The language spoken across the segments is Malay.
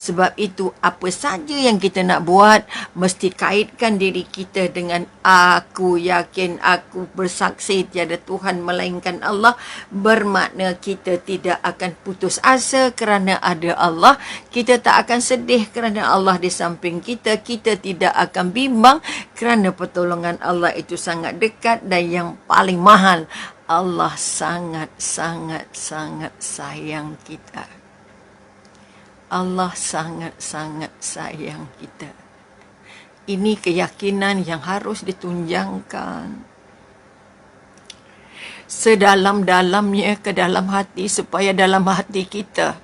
Sebab itu, apa saja yang kita nak buat, mesti kaitkan diri kita dengan aku yakin, aku bersaksi tiada Tuhan melainkan Allah. Bermakna kita tidak akan putus asa kerana ada Allah. Kita tak akan sedih kerana Allah di samping kita. Kita tidak akan bimbang kerana pertolongan Allah itu sangat dekat. Dan yang paling mahal, Allah sangat sayang kita. Allah sangat sayang kita. Ini keyakinan yang harus ditunjangkan sedalam-dalamnya ke dalam hati, supaya dalam hati kita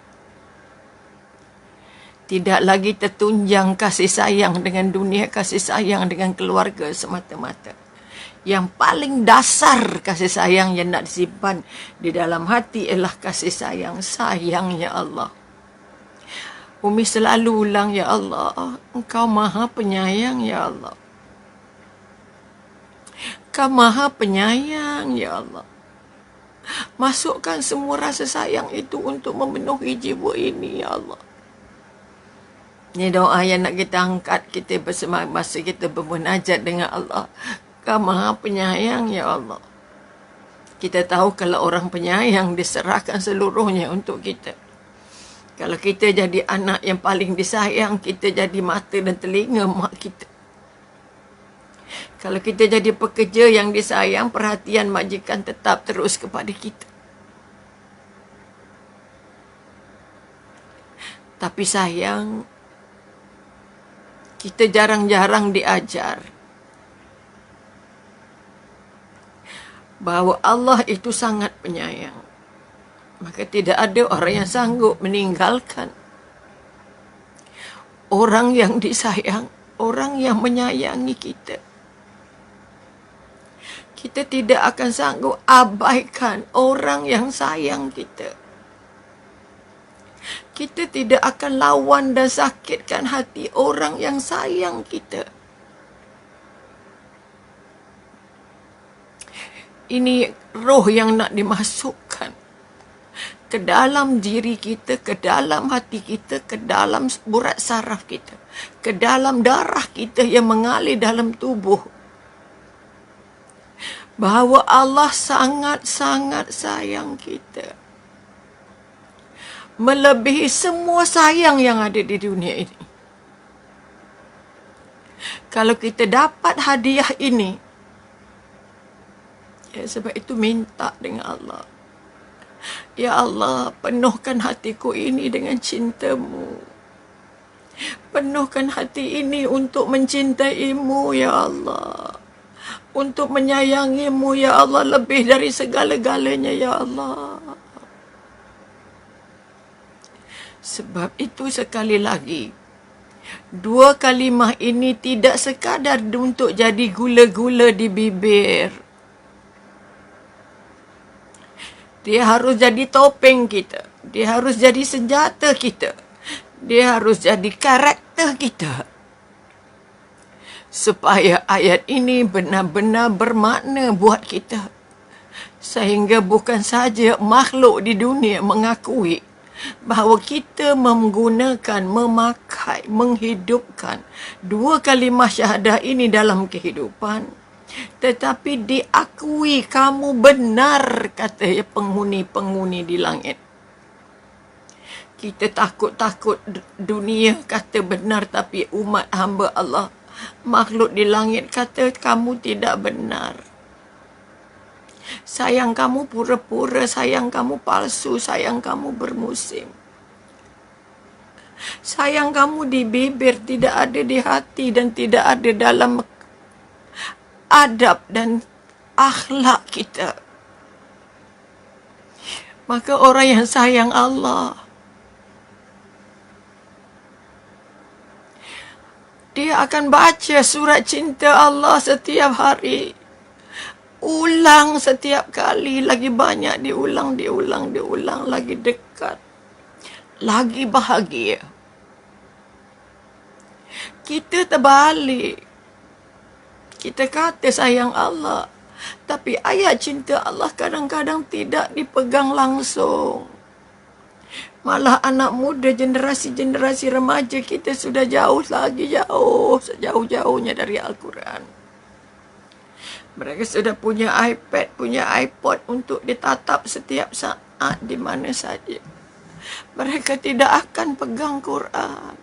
tidak lagi tertunjang kasih sayang dengan dunia, kasih sayang dengan keluarga semata-mata. Yang paling dasar kasih sayang yang nak disimpan di dalam hati ialah kasih sayangnya Allah. Umi selalu ulang, ya Allah, Engkau maha penyayang, ya Allah. Engkau maha penyayang, ya Allah. Masukkan semua rasa sayang itu untuk memenuhi jiwa ini, ya Allah. Ini doa yang nak kita angkat, kita masa kita bermunajat dengan Allah. Engkau maha penyayang, ya Allah. Kita tahu kalau orang penyayang, diserahkan seluruhnya untuk kita. Kalau kita jadi anak yang paling disayang, kita jadi mata dan telinga mak kita. Kalau kita jadi pekerja yang disayang, perhatian majikan tetap terus kepada kita. Tapi sayang, kita jarang-jarang diajar bahawa Allah itu sangat penyayang. Maka tidak ada orang yang sanggup meninggalkan orang yang disayang, orang yang menyayangi kita. Kita tidak akan sanggup abaikan orang yang sayang kita. Kita tidak akan lawan dan sakitkan hati orang yang sayang kita. Ini roh yang nak dimasukkan ke dalam diri kita, ke dalam hati kita, ke dalam urat saraf kita, ke dalam darah kita yang mengalir dalam tubuh. Bahawa Allah sangat sayang kita. Melebihi semua sayang yang ada di dunia ini. Kalau kita dapat hadiah ini, ya sebab itu minta dengan Allah. Ya Allah, penuhkan hatiku ini dengan cinta-Mu. Penuhkan hati ini untuk mencintai-Mu, ya Allah. Untuk menyayangi-Mu, ya Allah, lebih dari segala-galanya, ya Allah. Sebab itu sekali lagi, dua kalimah ini tidak sekadar untuk jadi gula-gula di bibir. Dia harus jadi topeng kita. Dia harus jadi senjata kita. Dia harus jadi karakter kita. Supaya ayat ini benar-benar bermakna buat kita. Sehingga bukan saja makhluk di dunia mengakui bahawa kita menggunakan, memakai, menghidupkan dua kalimah syahadah ini dalam kehidupan. Tetapi diakui kamu benar, kata penghuni-penghuni di langit. Kita takut-takut dunia kata benar, tapi umat hamba Allah, makhluk di langit kata kamu tidak benar. Sayang kamu pura-pura, sayang kamu palsu, sayang kamu bermusim. Sayang kamu di bibir, tidak ada di hati dan tidak ada dalam adab dan akhlak kita. Maka orang yang sayang Allah, dia akan baca surat cinta Allah setiap hari. Ulang setiap kali, lagi banyak diulang, lagi dekat, lagi bahagia. Kita terbalik. Kita kata sayang Allah, tapi ayat cinta Allah kadang-kadang tidak dipegang langsung. Malah anak muda, generasi remaja kita sudah sejauh-jauhnya dari Al-Quran. Mereka sudah punya iPad, punya iPod untuk ditatap setiap saat di mana saja. Mereka tidak akan pegang Quran.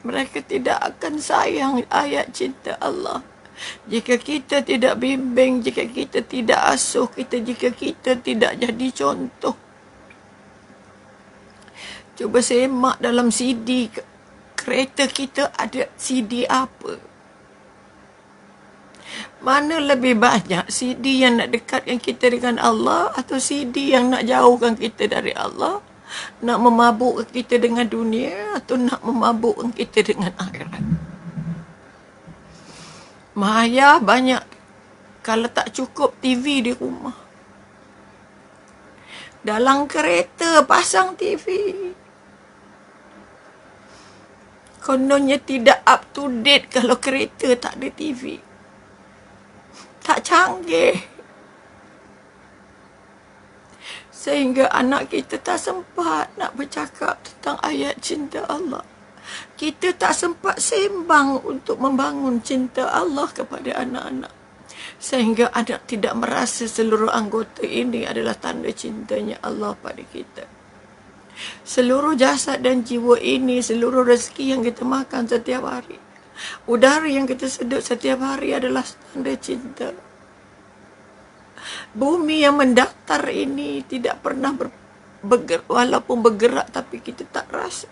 Mereka tidak akan sayang ayat cinta Allah. Jika kita tidak bimbing, jika kita tidak asuh, jika kita tidak jadi contoh. Cuba semak dalam CD kereta kita, ada CD apa? Mana lebih banyak CD yang nak dekatkan kita dengan Allah atau CD yang nak jauhkan kita dari Allah? Nak memabukkan kita dengan dunia atau nak memabukkan kita dengan akhirat? Maya banyak kalau tak cukup TV di rumah. Dalam kereta pasang TV. Kononnya tidak up to date kalau kereta tak ada TV. Tak canggih. Sehingga anak kita tak sempat nak bercakap tentang ayat cinta Allah. Kita tak sempat sembang untuk membangun cinta Allah kepada anak-anak. Sehingga anak tidak merasa seluruh anggota ini adalah tanda cintanya Allah pada kita. Seluruh jasad dan jiwa ini, seluruh rezeki yang kita makan setiap hari, udara yang kita sedut setiap hari adalah tanda cinta. Bumi yang mendatar ini tidak pernah bergerak, walaupun bergerak tapi kita tak rasa.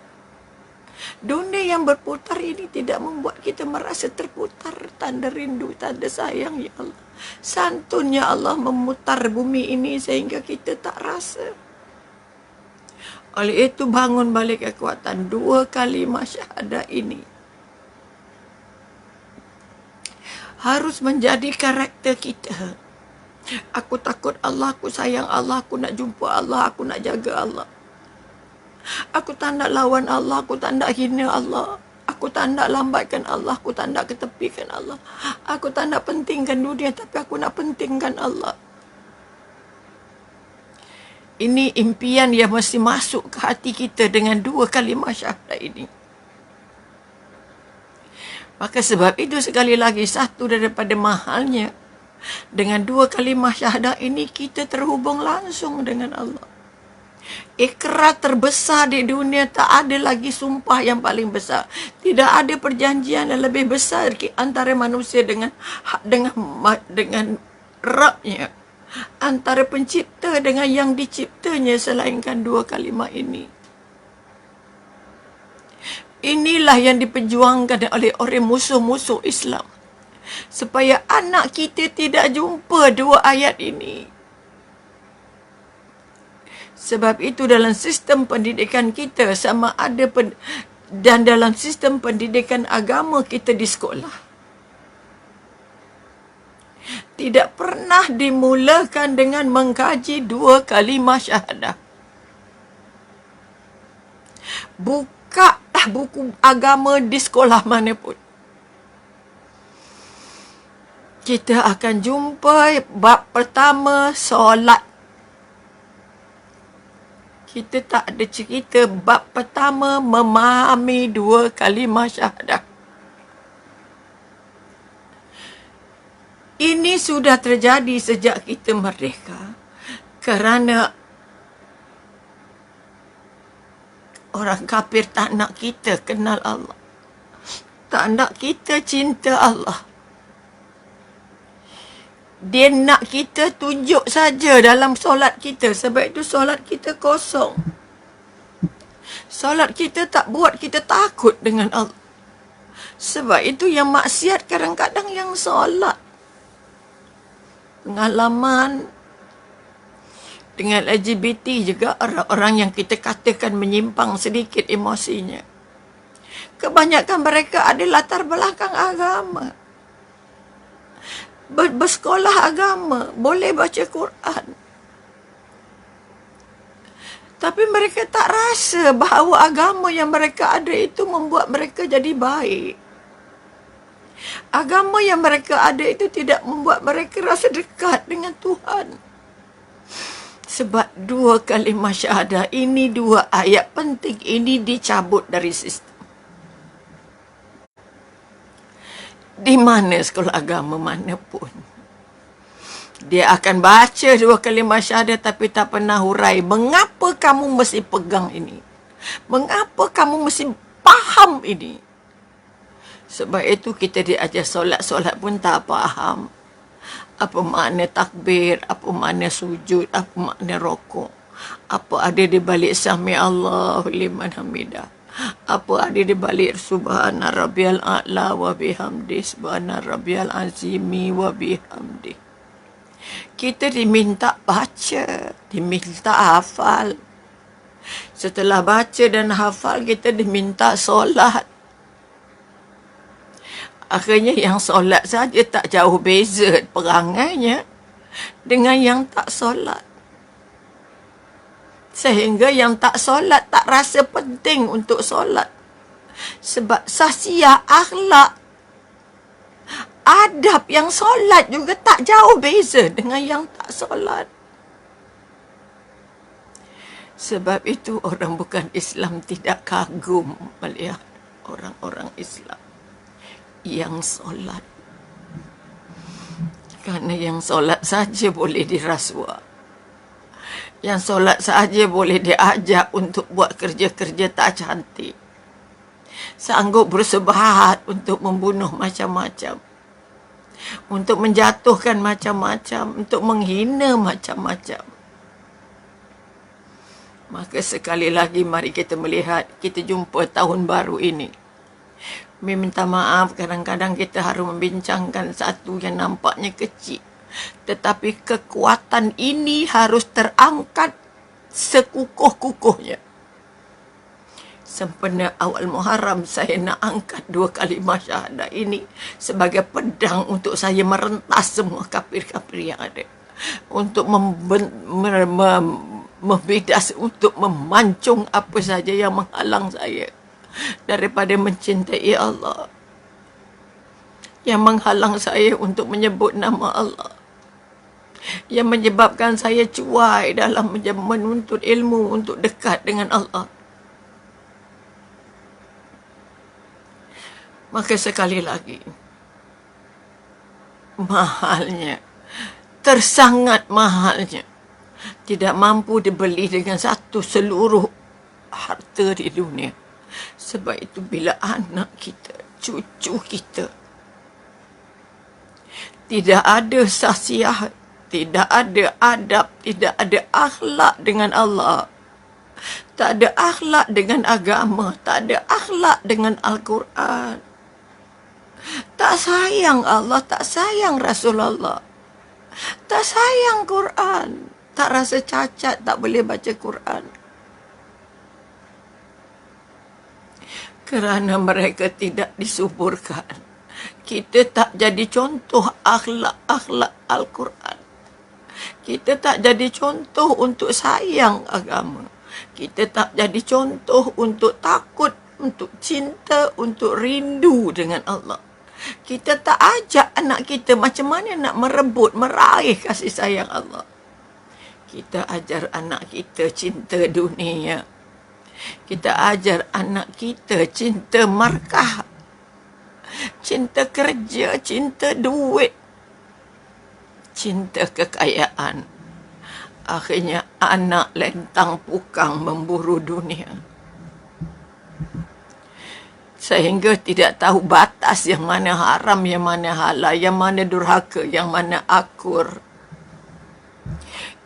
Dunia yang berputar ini tidak membuat kita merasa terputar. Tanda rindu, tanda sayang ya Allah. Santunnya Allah memutar bumi ini sehingga kita tak rasa. Oleh itu bangun balik kekuatan 2 kalimah syahadah ini. Harus menjadi karakter kita. Aku takut Allah, aku sayang Allah, aku nak jumpa Allah, aku nak jaga Allah. Aku tak nak lawan Allah, aku tak nak hina Allah. Aku tak nak lambatkan Allah, aku tak nak ketepikan Allah. Aku tak nak pentingkan dunia, tapi aku nak pentingkan Allah. Ini impian yang mesti masuk ke hati kita dengan 2 kalimah syahadah ini. Maka sebab itu sekali lagi, satu daripada mahalnya, dengan 2 kalimah syahadah ini kita terhubung langsung dengan Allah. Ikrar terbesar di dunia, tak ada lagi sumpah yang paling besar. Tidak ada perjanjian yang lebih besar antara manusia dengan Rabbnya, antara pencipta dengan yang diciptanya, selainkan 2 kalimah ini. Inilah yang diperjuangkan oleh orang musuh-musuh Islam, supaya anak kita tidak jumpa 2 ayat ini. Sebab itu dalam sistem pendidikan kita sama ada dan dalam sistem pendidikan agama kita di sekolah, tidak pernah dimulakan dengan mengkaji 2 kalimah syahadah. Bukalah buku agama di sekolah mana pun, kita akan jumpa bab pertama solat. Kita tak ada cerita bab pertama memahami 2 kalimah syahadah. Ini sudah terjadi sejak kita merdeka. Kerana orang kafir tak nak kita kenal Allah. Tak nak kita cinta Allah. Dia nak kita tunjuk saja dalam solat kita. Sebab itu solat kita kosong. Solat kita tak buat kita takut dengan Allah. Sebab itu yang maksiat kadang-kadang yang solat. Pengalaman dengan LGBT juga, orang-orang yang kita katakan menyimpang sedikit emosinya. Kebanyakan mereka ada latar belakang agama. Bersekolah agama, boleh baca Quran. Tapi mereka tak rasa bahawa agama yang mereka ada itu membuat mereka jadi baik. Agama yang mereka ada itu tidak membuat mereka rasa dekat dengan Tuhan. Sebab dua kalimah syahadah ini, dua ayat penting ini dicabut dari sistem. Di mana sekolah agama mana pun, dia akan baca dua kalimah syahadah tapi tak pernah hurai. Mengapa kamu mesti pegang ini? Mengapa kamu mesti faham ini? Sebab itu kita diajar solat pun tak faham. Apa makna takbir, apa makna sujud, apa makna rokok. Apa ada di balik sami Allahu liman hamidah. Apa ada di balik subhana rabbiyal a'la wa bihamdi, subhana rabbiyal azimi wa bihamdi. Kita diminta baca, diminta hafal. Setelah baca dan hafal, kita diminta solat. Akhirnya yang solat saja tak jauh beza perangainya dengan yang tak solat. Sehingga yang tak solat tak rasa penting untuk solat. Sebab sasiah akhlak, adab yang solat juga tak jauh beza dengan yang tak solat. Sebab itu orang bukan Islam tidak kagum melihat orang-orang Islam yang solat. Kerana yang solat saja boleh dirasuah. Yang solat saja boleh diajak untuk buat kerja-kerja tak cantik. Sanggup bersebahat untuk membunuh macam-macam. Untuk menjatuhkan macam-macam. Untuk menghina macam-macam. Maka sekali lagi mari kita melihat, kita jumpa tahun baru ini. Minta maaf, kadang-kadang kita harus membincangkan satu yang nampaknya kecil. Tetapi kekuatan ini harus terangkat sekukuh-kukuhnya. Sempena awal Muharram, saya nak angkat dua kalimah syahadah ini sebagai pedang untuk saya merentas semua kafir-kafir yang ada. Untuk membidas, untuk memancung apa saja yang menghalang saya daripada mencintai Allah, yang menghalang saya untuk menyebut nama Allah, yang menyebabkan saya cuai dalam menuntut ilmu untuk dekat dengan Allah. Maka sekali lagi, mahalnya, tersangat mahalnya, tidak mampu dibeli dengan satu seluruh harta di dunia. Sebab itu bila anak kita, cucu kita, tidak ada sasiah, tidak ada adab, tidak ada akhlak dengan Allah, tak ada akhlak dengan agama, tak ada akhlak dengan Al-Quran, tak sayang Allah, tak sayang Rasulullah, tak sayang Quran, tak rasa cacat, tak boleh baca Quran. Kerana mereka tidak disuburkan, kita tak jadi contoh akhlak-akhlak Al-Quran. Kita tak jadi contoh untuk sayang agama. Kita tak jadi contoh untuk takut, untuk cinta, untuk rindu dengan Allah. Kita tak ajak anak kita macam mana nak merebut, meraih kasih sayang Allah. Kita ajar anak kita cinta dunia. Kita ajar anak kita cinta markah, cinta kerja, cinta duit, cinta kekayaan. Akhirnya anak lentang pukang memburu dunia. Sehingga tidak tahu batas yang mana haram, yang mana halal, yang mana durhaka, yang mana akur.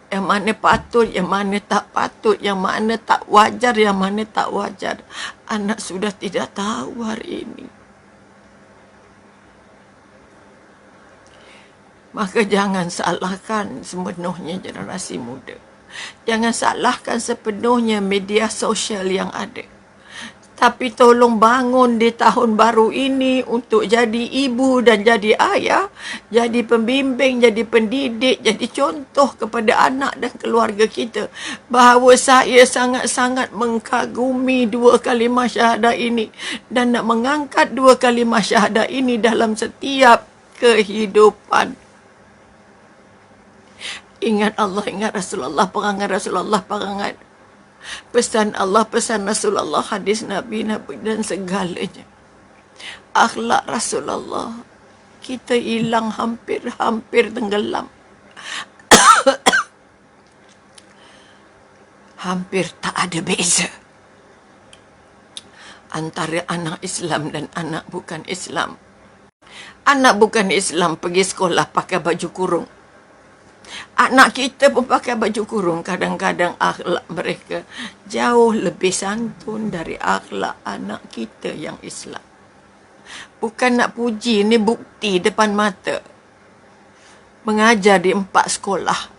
Yang mana patut, yang mana tak patut, yang mana tak wajar, yang mana tak wajar. Anak sudah tidak tahu hari ini. Maka jangan salahkan sepenuhnya generasi muda. Jangan salahkan sepenuhnya media sosial yang ada. Tapi tolong bangun di tahun baru ini untuk jadi ibu dan jadi ayah, jadi pembimbing, jadi pendidik, jadi contoh kepada anak dan keluarga kita. Bahawa saya sangat-sangat mengagumi dua kalimah syahadah ini dan nak mengangkat dua kalimah syahadah ini dalam setiap kehidupan. Ingat Allah, ingat Rasulullah, perangai Rasulullah, perangai pesan Allah, pesan Rasulullah, hadis Nabi dan segalanya. Akhlak Rasulullah kita hilang, hampir tenggelam. Hampir tak ada beza antara anak Islam dan anak bukan Islam. Anak bukan Islam pergi sekolah pakai baju kurung. Anak kita pun pakai baju kurung. Kadang-kadang akhlak mereka jauh lebih santun dari akhlak anak kita yang Islam. Bukan nak puji, ni bukti depan mata. Mengajar di 4 sekolah.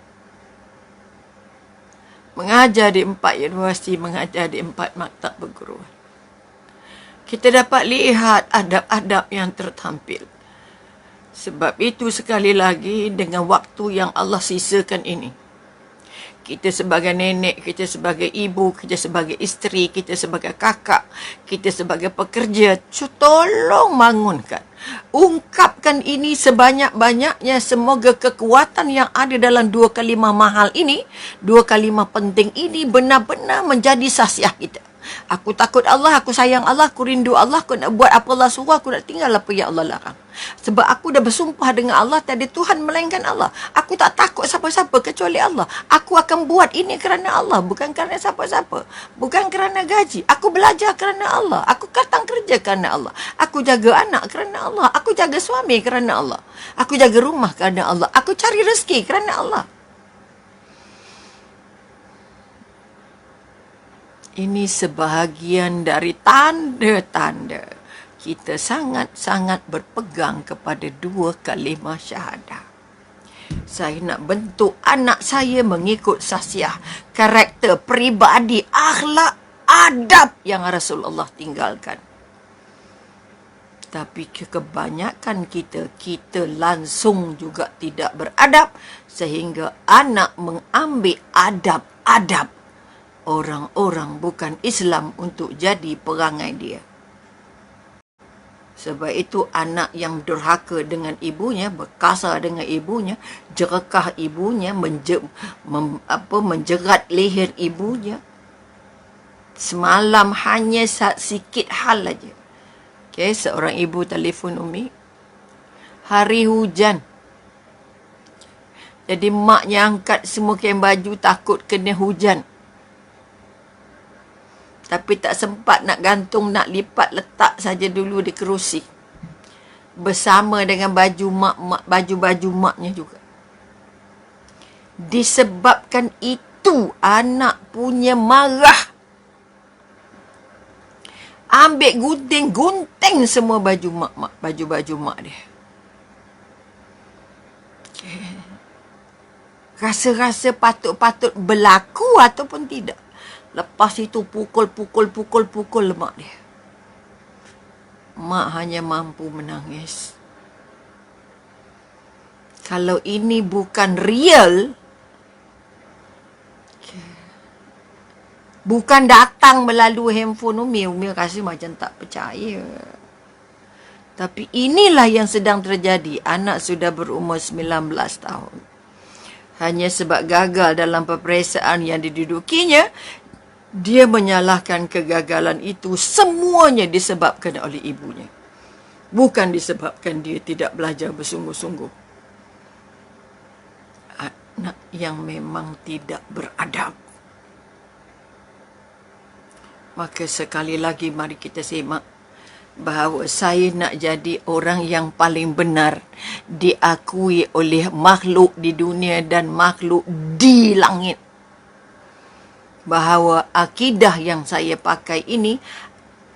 Mengajar di 4 universiti, mengajar di 4 maktab perguruan. Kita dapat lihat adab-adab yang tertampil. Sebab itu sekali lagi dengan waktu yang Allah sisakan ini, kita sebagai nenek, kita sebagai ibu, kita sebagai isteri, kita sebagai kakak, kita sebagai pekerja, tolong bangunkan. Ungkapkan ini sebanyak-banyaknya. Semoga kekuatan yang ada dalam 2 kalimah mahal ini, 2 kalimah penting ini benar-benar menjadi sasiah kita. Aku takut Allah, aku sayang Allah, aku rindu Allah, aku nak buat apa Allah suruh, aku nak tinggal apa yang Allah larang. Sebab aku dah bersumpah dengan Allah, tiada Tuhan melainkan Allah. Aku tak takut siapa-siapa kecuali Allah. Aku akan buat ini kerana Allah, bukan kerana siapa-siapa. Bukan kerana gaji. Aku belajar kerana Allah. Aku datang kerja kerana Allah. Aku jaga anak kerana Allah. Aku jaga suami kerana Allah. Aku jaga rumah kerana Allah. Aku cari rezeki kerana Allah. Ini sebahagian dari tanda-tanda kita sangat-sangat berpegang kepada 2 kalimah syahadah. Saya nak bentuk anak saya mengikut sasiah, karakter, peribadi, akhlak, adab yang Rasulullah tinggalkan. Tapi kebanyakan kita langsung juga tidak beradab sehingga anak mengambil adab-adab orang-orang bukan Islam untuk jadi perangai dia. Sebab itu anak yang durhaka dengan ibunya, berkasar dengan ibunya, jerakah ibunya, menjerat leher ibunya. Semalam hanya sikit hal aja. Okay, seorang ibu telefon Umi. Hari hujan. Jadi maknya angkat semua kain baju takut kena hujan. Tapi tak sempat nak gantung, nak lipat, letak saja dulu di kerusi. Bersama dengan baju-baju maknya juga. Disebabkan itu, anak punya marah. Ambil gunting semua baju-baju mak dia. Okay. Rasa-rasa patut-patut berlaku ataupun tidak. Lepas itu pukul mak dia. Mak hanya mampu menangis. Kalau ini bukan real, bukan datang melalui handphone Umi rasa macam tak percaya. Tapi inilah yang sedang terjadi. Anak sudah berumur 19 tahun. Hanya sebab gagal dalam peperiksaan yang didudukinya, dia menyalahkan kegagalan itu semuanya disebabkan oleh ibunya. Bukan disebabkan dia tidak belajar bersungguh-sungguh. Anak yang memang tidak beradab. Maka sekali lagi mari kita semak bahawa saya nak jadi orang yang paling benar diakui oleh makhluk di dunia dan makhluk di langit. Bahawa akidah yang saya pakai ini,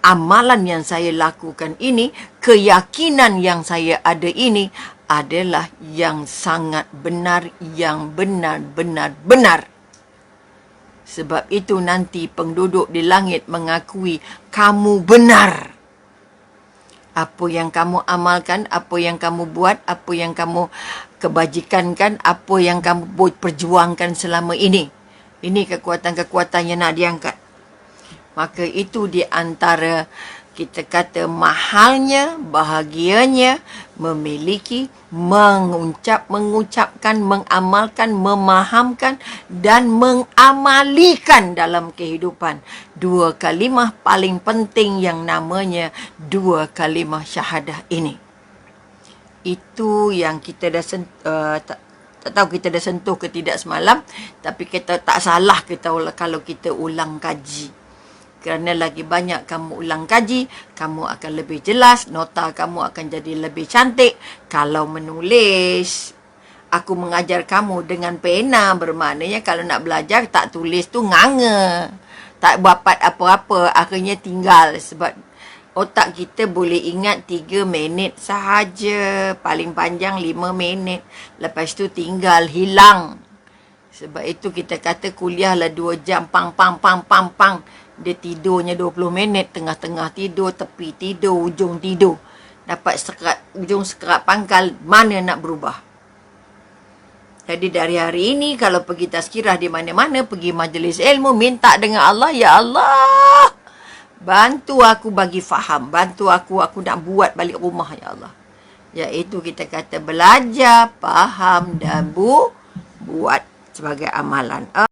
amalan yang saya lakukan ini, keyakinan yang saya ada ini adalah yang sangat benar, yang benar-benar benar. Sebab itu nanti penduduk di langit mengakui kamu benar. Apa yang kamu amalkan, apa yang kamu buat, apa yang kamu kebajikankan, apa yang kamu perjuangkan selama ini. Ini kekuatan-kekuatan yang nak diangkat. Maka itu di antara Kita kata mahalnya, bahagianya memiliki, mengucapkan, mengamalkan, memahamkan dan mengamalikan dalam kehidupan dua kalimah paling penting yang namanya dua kalimah syahadah ini. Itu yang kita dah tak tahu kita dah sentuh ke tidak semalam, tapi kita tak salah kalau kita ulang kaji. Kerana lagi banyak kamu ulang kaji, kamu akan lebih jelas, nota kamu akan jadi lebih cantik. Kalau menulis, aku mengajar kamu dengan pena, bermaknanya kalau nak belajar tak tulis tu nganga. Tak dapat apa-apa, akhirnya tinggal. Sebab otak kita boleh ingat 3 minit sahaja, paling panjang 5 minit. Lepas tu tinggal, hilang. Sebab itu kita kata kuliah lah 2 jam, pang. Dia tidurnya 20 minit, tengah-tengah tidur, tepi tidur, ujung tidur. Dapat ujung sekerat pangkal, mana nak berubah. Jadi dari hari ini, kalau pergi tazkirah di mana-mana, pergi majlis ilmu, minta dengan Allah, Ya Allah, bantu aku bagi faham, bantu aku nak buat balik rumah, Ya Allah. Iaitu kita kata belajar, faham dan buat sebagai amalan.